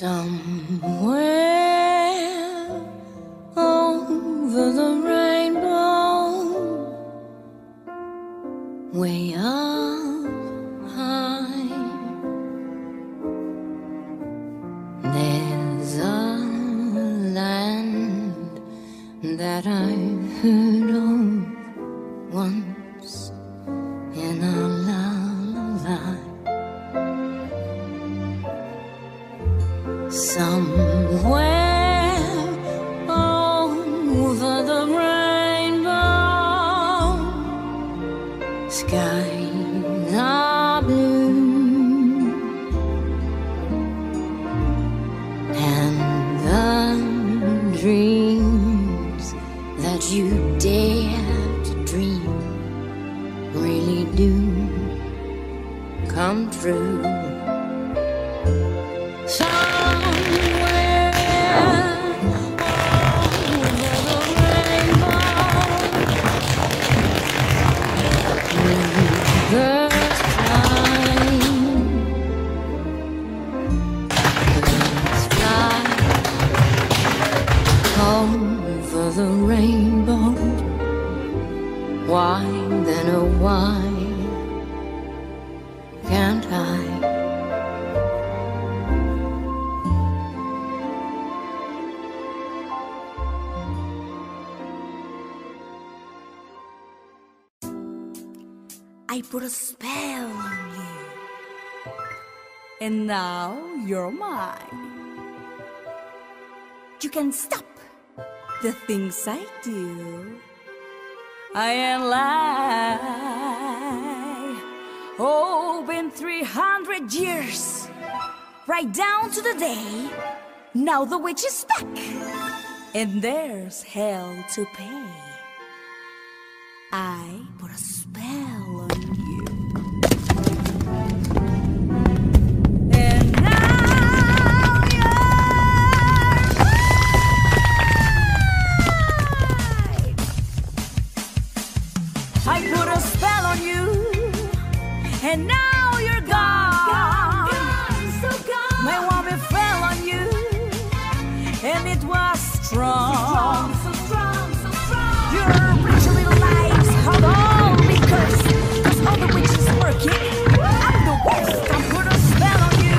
Somewhere over the rainbow, way up high, there's a land that I've heard of once in a lullaby. Somewhere over the rainbow, skies are blue, and the dreams that you dare to dream really do come true. Over the rainbow, why then oh why can't I? I put a spell on you, and now you're mine. You can stop the things I do. I ain't lie. Oh, been 300 years, right down to the day. Now the witch is back, and there's hell to pay. I put a spell on you, and now you're mine. I put a spell on you, and now you're gone. So gone. My woman fell on you, and it was strong. So strong. Your rich little lives, hold on, because all the witches working. I'm the worst. I put a spell on you,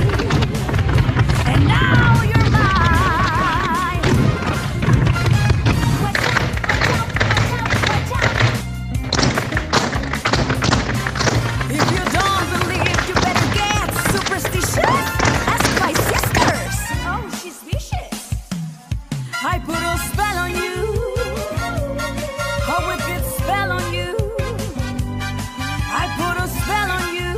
and now you're mine. Watch out. If you don't believe, you better get superstitious. Ask my sisters. Oh, she's vicious. I put a spell on you. A wicked spell on you. I put a spell on you.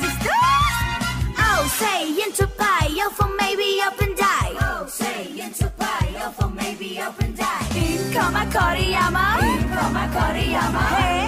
Sisters! Oh, say into pie, for maybe up and die. Oh, say into pie, for maybe up and die. Ikoma Koriyama. Hey.